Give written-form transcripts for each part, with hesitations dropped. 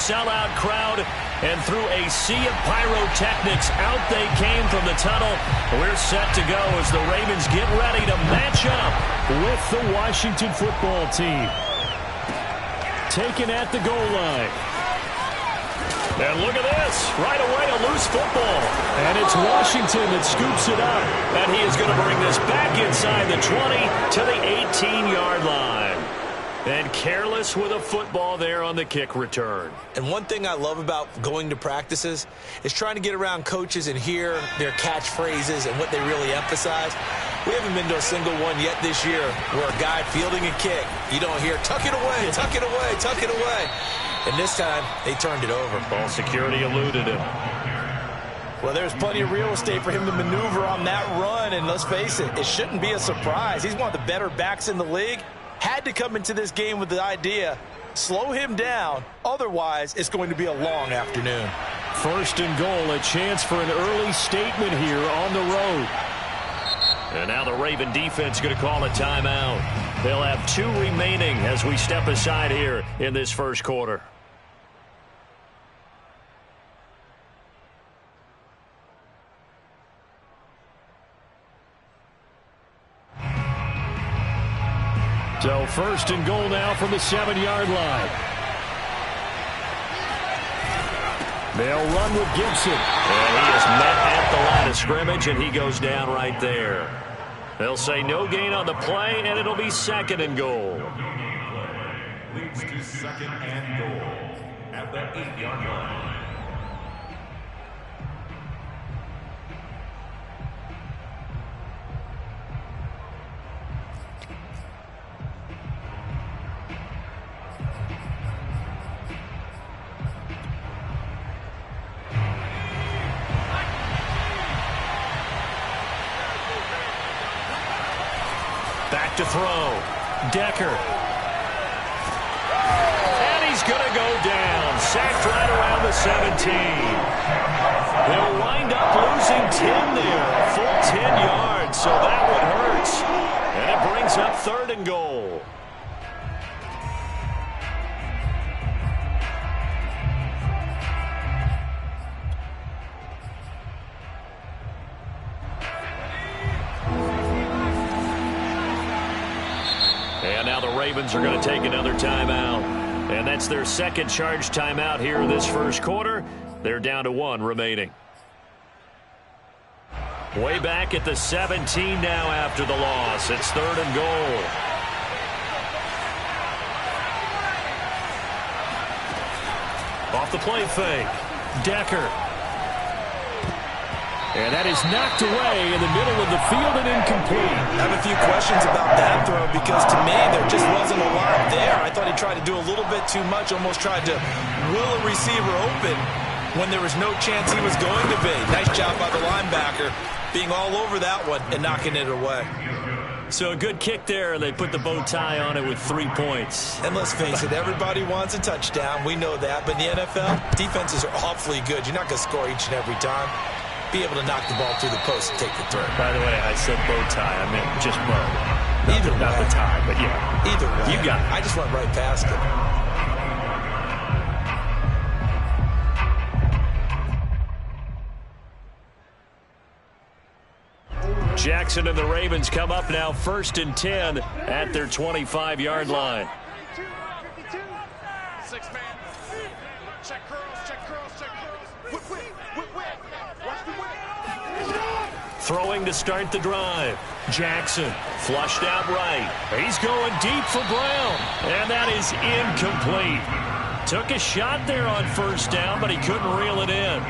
sellout crowd, and through a sea of pyrotechnics, out they came from the tunnel. We're set to go as the Ravens get ready to match up with the Washington football team. Taken at the goal line. And look at this. Right away, a loose football. And it's Washington that scoops it up. And he is going to bring this back inside the 20 to the 18-yard line. And careless with a football there on the kick return. And one thing I love about going to practices is trying to get around coaches and hear their catchphrases and what they really emphasize. We haven't been to a single one yet this year where a guy fielding a kick, you don't hear, tuck it away, tuck it away, tuck it away. And this time, they turned it over. Ball security eluded him. Well, there's plenty of real estate for him to maneuver on that run. And let's face it, it shouldn't be a surprise. He's one of the better backs in the league. Had to come into this game with the idea, slow him down. Otherwise, it's going to be a long afternoon. First and goal, a chance for an early statement here on the road. And now the Raven defense going to call a timeout. They'll have 2 remaining as we step aside here in this first quarter. So first and goal now from the 7-yard line. They'll run with Gibson. And he is met at the line of scrimmage, and he goes down right there. They'll say no gain on the play, and it'll be second and goal. Leads to second and goal at the 8-yard line. Back to throw. Decker. And he's going to go down. Sacked right around the 17. They'll wind up losing 10 there. A full 10 yards, so that one hurts. And it brings up third and goal. And now the Ravens are going to take another timeout. And that's their second charge timeout here in this first quarter. They're down to 1 remaining. Way back at the 17 now after the loss. It's third and goal. Off the play fake. Decker. And that is knocked away in the middle of the field and incomplete. I have a few questions about that throw because to me there just wasn't a lot there. I thought he tried to do a little bit too much, almost tried to will a receiver open when there was no chance he was going to be. Nice job by the linebacker being all over that one and knocking it away. So a good kick there, and they put the bow tie on it with 3 points. And let's face it, everybody wants a touchdown. We know that. But in the NFL, defenses are awfully good. You're not going to score each and every time. Be able to knock the ball through the post and take the throw. By the way, I said bow tie. I meant just bow. Either way. Not the tie, but yeah. Either way. You got it. I just went right past it. Jackson and the Ravens come up now first and 10 at their 25-yard line. 6-man. Check curls, check curls, check curls. Whip. Watch the whip. Throwing to start the drive. Jackson flushed out right. He's going deep for Brown. And that is incomplete. Took a shot there on first down, but he couldn't reel it in.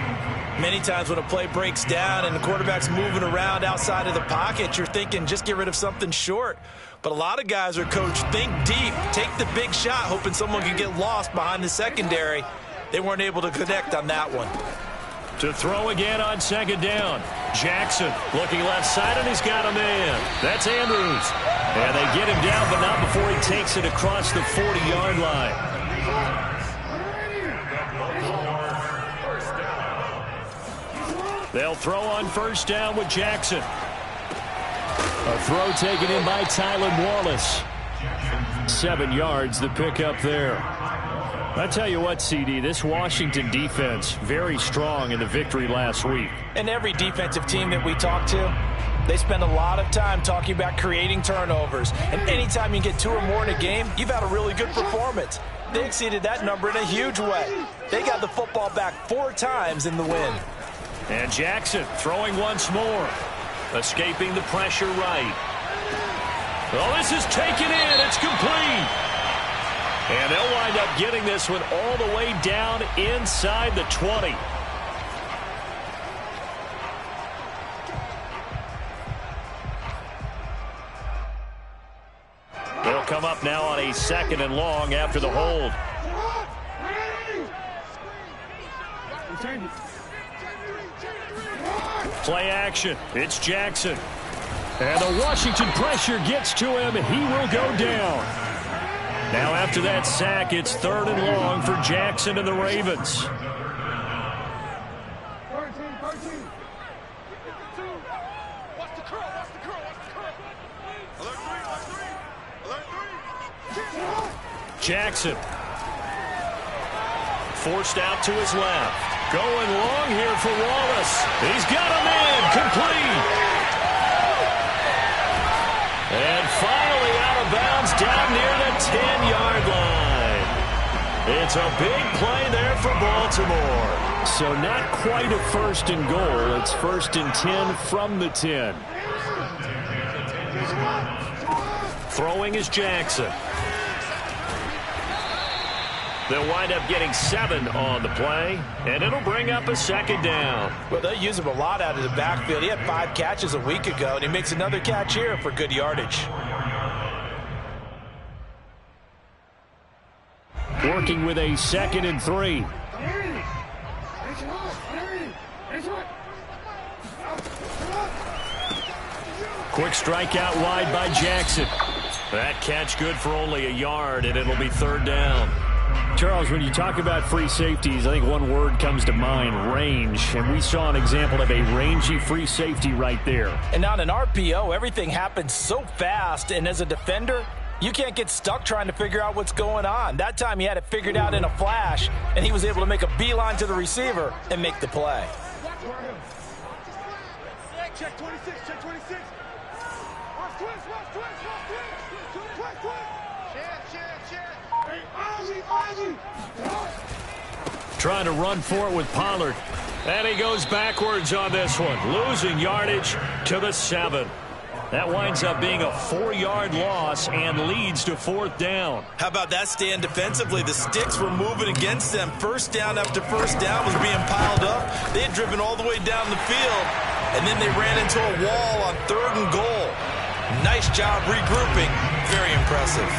Many times when a play breaks down and the quarterback's moving around outside of the pocket, you're thinking just get rid of something short. But a lot of guys are coached, think deep, take the big shot, hoping someone can get lost behind the secondary. They weren't able to connect on that one. To throw again on second down. Jackson looking left side, and he's got him in. That's Andrews. And they get him down, but not before he takes it across the 40-yard line. They'll throw on first down with Jackson. A throw taken in by Tylan Wallace. 7 yards the pickup there. I tell you what, CD, this Washington defense, very strong in the victory last week. And every defensive team that we talk to, they spend a lot of time talking about creating turnovers. And anytime you get 2 or more in a game, you've had a really good performance. They exceeded that number in a huge way. They got the football back 4 times in the win. And Jackson throwing once more. Escaping the pressure right. Well, this is taken in. It's complete. And they'll wind up getting this one all the way down inside the 20. They'll come up now on a 2nd and long after the hold. Play action. It's Jackson. And the Washington pressure gets to him. He will go down. Now after that sack, it's 3rd and long for Jackson and the Ravens. Jackson. Forced out to his left. Going long here for Wallace. He's got a man. Complete. And finally out of bounds down near the 10-yard line. It's a big play there for Baltimore. So not quite a 1st and goal. It's 1st and 10 from the 10. Throwing is Jackson. They'll wind up getting 7 on the play, and it'll bring up a 2nd down. Well, they use him a lot out of the backfield. He had 5 catches a week ago, and he makes another catch here for good yardage. Working with a 2nd and 3. Quick strike out wide by Jackson. That catch good for only a yard, and it'll be 3rd down. Charles, when you talk about free safeties, I think one word comes to mind, range. And we saw an example of a rangy free safety right there. And on an RPO, everything happens so fast. And as a defender, you can't get stuck trying to figure out what's going on. That time he had it figured out in a flash, and he was able to make a beeline to the receiver and make the play. Check 26, check 26. Watch twist. Trying to run for it with Pollard. And he goes backwards on this one, losing yardage to the 7. That winds up being a 4-yard loss and leads to 4th down. How about that stand defensively? The sticks were moving against them. 1st down after 1st down was being piled up. They had driven all the way down the field, and then they ran into a wall on 3rd and goal. Nice job regrouping. Very impressive.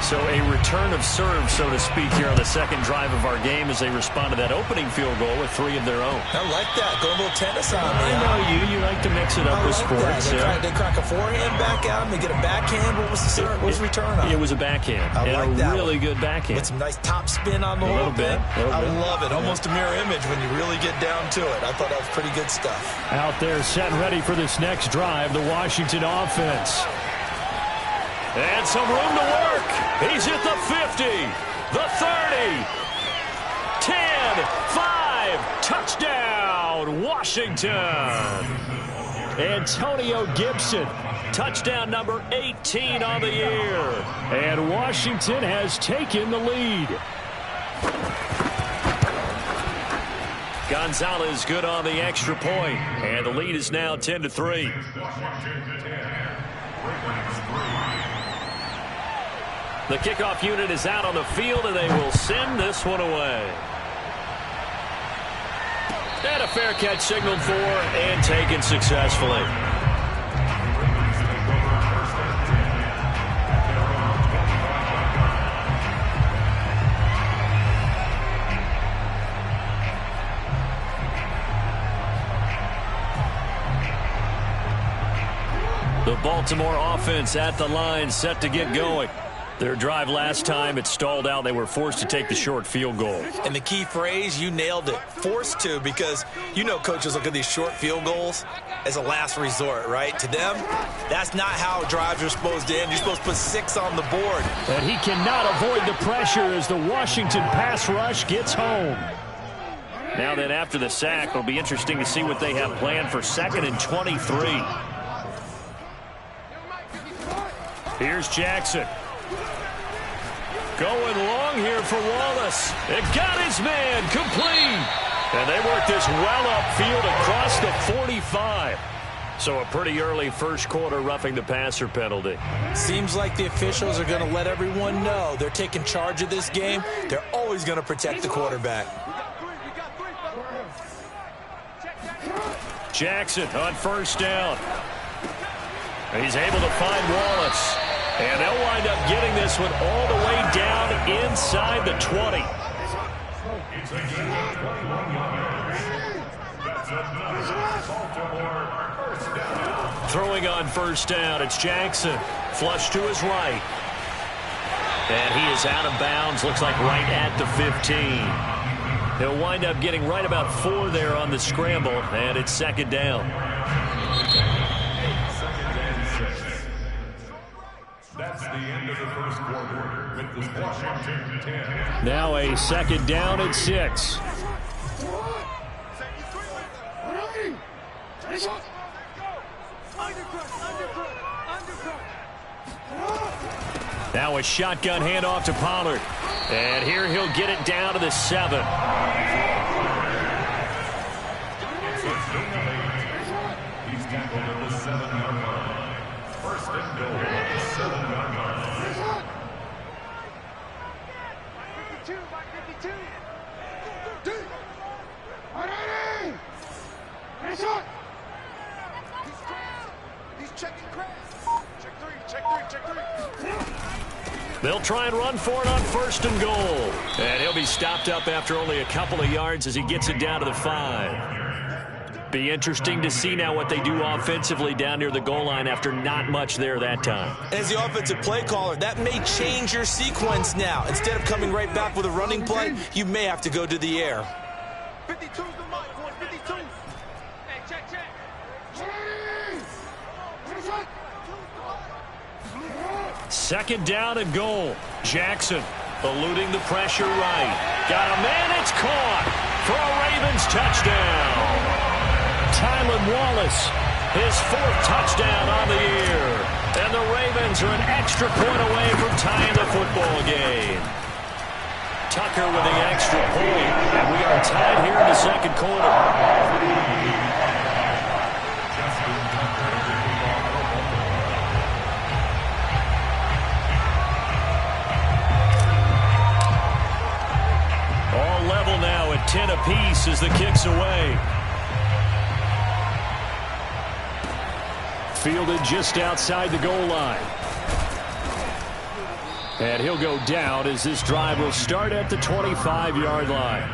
So a return of serve, so to speak, here on the 2nd drive of our game as they respond to that opening field goal with 3 of their own. I like that. Go a little tennis on me. I know you like to mix it up with sports. They crack a forehand back at him. They get a backhand. What was the return on? It was a backhand. I like that. Really good backhand. With some nice top spin on the whole thing. I love it. Almost a mirror image when you really get down to it. I thought that was pretty good stuff. Out there set and ready for this next drive, the Washington offense. And some room to work. He's at the 50, the 30, 10, 5, touchdown, Washington. Antonio Gibson, touchdown number 18 on the year. And Washington has taken the lead. Gonzalez good on the extra point, and the lead is now 10-3. The kickoff unit is out on the field, and they will send this one away. And a fair catch signaled for and taken successfully. The Baltimore offense at the line, set to get going. Their drive last time, it stalled out. They were forced to take the short field goal. And the key phrase, you nailed it, forced to, because you know coaches look at these short field goals as a last resort, right? To them, that's not how drives are supposed to end. You're supposed to put 6 on the board. And he cannot avoid the pressure as the Washington pass rush gets home. Now then, after the sack, it'll be interesting to see what they have planned for 2nd and 23. Here's Jackson. Going long here for Wallace. It got his man complete. And they work this well upfield across the 45. So a pretty early first quarter roughing the passer penalty. Seems like the officials are going to let everyone know they're taking charge of this game. They're always going to protect the quarterback. Jackson on first down. He's able to find Wallace. And they'll wind up getting this one all the way down inside the 20. It's a game of 21 yards. That's another Baltimore first down. Throwing on first down, it's Jackson. Flush to his right. And he is out of bounds, looks like right at the 15. He'll wind up getting right about 4 there on the scramble, and it's 2nd down. That's the end of the first quarter with the Washington 10. Now a 2nd down and 6. Now a shotgun handoff to Pollard. And here he'll get it down to the 7. He's tackled at the 7-yard line. First and goal at the 7-yard line. 52, by 52. He's checking crash. Check 3. They'll try and run for it on 1st and goal. And he'll be stopped up after only a couple of yards as he gets it down to the 5. Be interesting to see now what they do offensively down near the goal line after not much there that time. As the offensive play caller, that may change your sequence now. Instead of coming right back with a running play, you may have to go to the air. 52's the mic, boy. 52. Hey, check. 2nd down and goal. Jackson eluding the pressure right. Got a man, it's caught for a Ravens touchdown. Tylan Wallace, his 4th touchdown on the year. And the Ravens are an extra point away from tying the football game. Tucker with the extra point. And we are tied here in the 2nd quarter. Level now at 10 apiece as the kick's away. Fielded just outside the goal line. And he'll go down as this drive will start at the 25-yard line.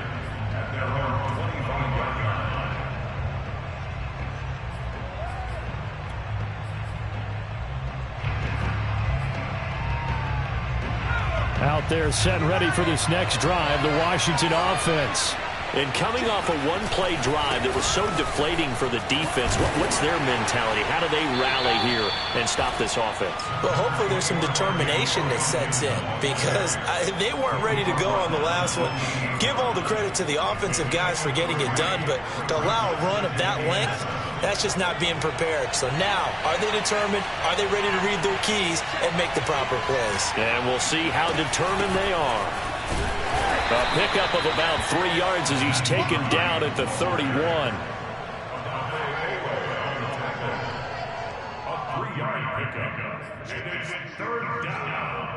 Out there set and ready for this next drive, the Washington offense. And coming off a one-play drive that was so deflating for the defense, what's their mentality? How do they rally here and stop this offense? Well, hopefully there's some determination that sets in, because they weren't ready to go on the last one. Give all the credit to the offensive guys for getting it done, but to allow a run of that length, that's just not being prepared. So now, are they determined? Are they ready to read their keys and make the proper plays? And we'll see how determined they are. A pickup of about 3 yards as he's taken down at the 31. A 3-yard pickup. And it's 3rd down.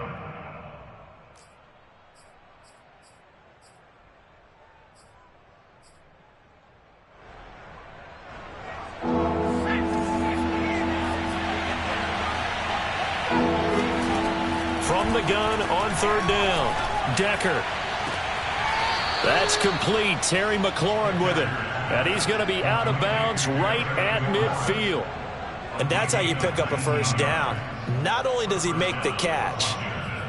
From the gun on 3rd down, Decker. That's complete. Terry McLaurin with it. And he's going to be out of bounds right at midfield. And that's how you pick up a 1st down. Not only does he make the catch,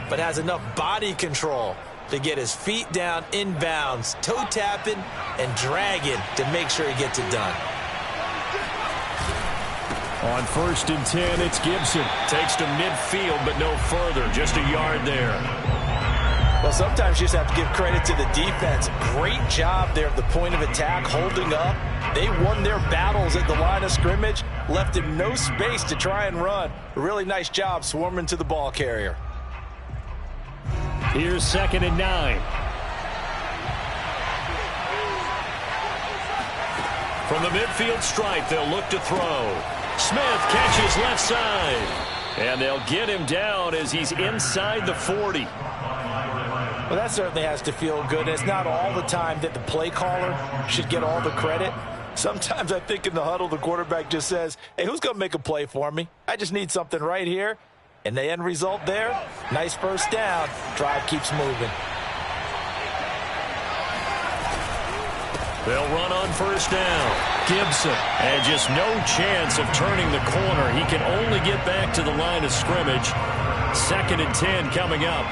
but has enough body control to get his feet down inbounds, toe tapping and dragging to make sure he gets it done. On 1st and 10, it's Gibson. Takes to midfield, but no further. Just a yard there. Well, sometimes you just have to give credit to the defense. Great job there at the point of attack, holding up. They won their battles at the line of scrimmage, left him no space to try and run. A really nice job swarming to the ball carrier. Here's 2nd and 9. From the midfield stripe, they'll look to throw. Smith catches left side. And they'll get him down as he's inside the 40. Well, that certainly has to feel good. It's not all the time that the play caller should get all the credit. Sometimes I think in the huddle, the quarterback just says, hey, who's going to make a play for me? I just need something right here. And the end result there, nice first down. Drive keeps moving. They'll run on 1st down. Gibson, and just no chance of turning the corner. He can only get back to the line of scrimmage. 2nd and 10 coming up.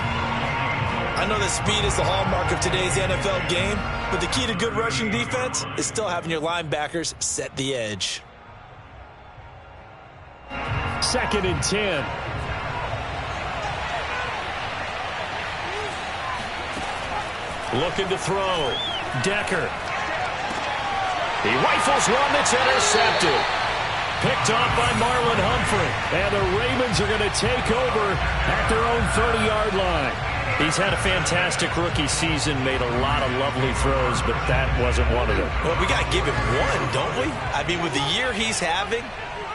I know that speed is the hallmark of today's NFL game, but the key to good rushing defense is still having your linebackers set the edge. 2nd and 10. Looking to throw. Decker. He rifles one that's intercepted. Picked off by Marlon Humphrey. And the Ravens are going to take over at their own 30-yard line. He's had a fantastic rookie season, made a lot of lovely throws, but that wasn't one of them. Well, we got to give him one, don't we? I mean, with the year he's having,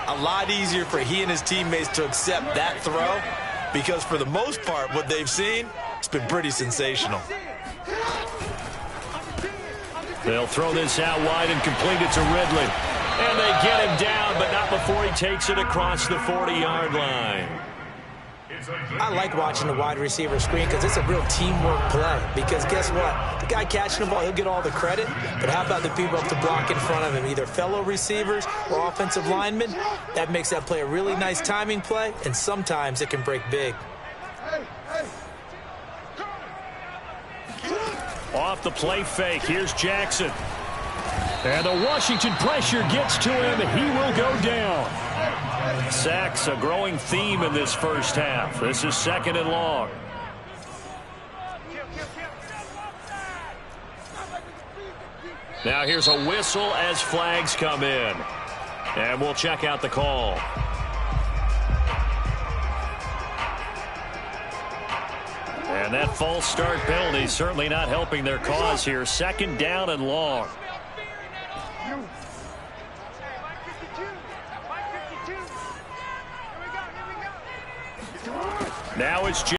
a lot easier for he and his teammates to accept that throw because for the most part, what they've seen, it's been pretty sensational. They'll throw this out wide and complete it to Ridley. And they get him down, but not before he takes it across the 40-yard line. I like watching the wide receiver screen because it's a real teamwork play. Because guess what? The guy catching the ball, he'll get all the credit. But how about the people up to block in front of him, either fellow receivers or offensive linemen? That makes that play a really nice timing play, and sometimes it can break big. Off the play fake, here's Jackson. And the Washington pressure gets to him, and he will go down. Sacks, a growing theme in this first half. This is 2nd and long. Now here's a whistle as flags come in. And we'll check out the call. And that false start penalty certainly not helping their cause here. 2nd down and long. Now it's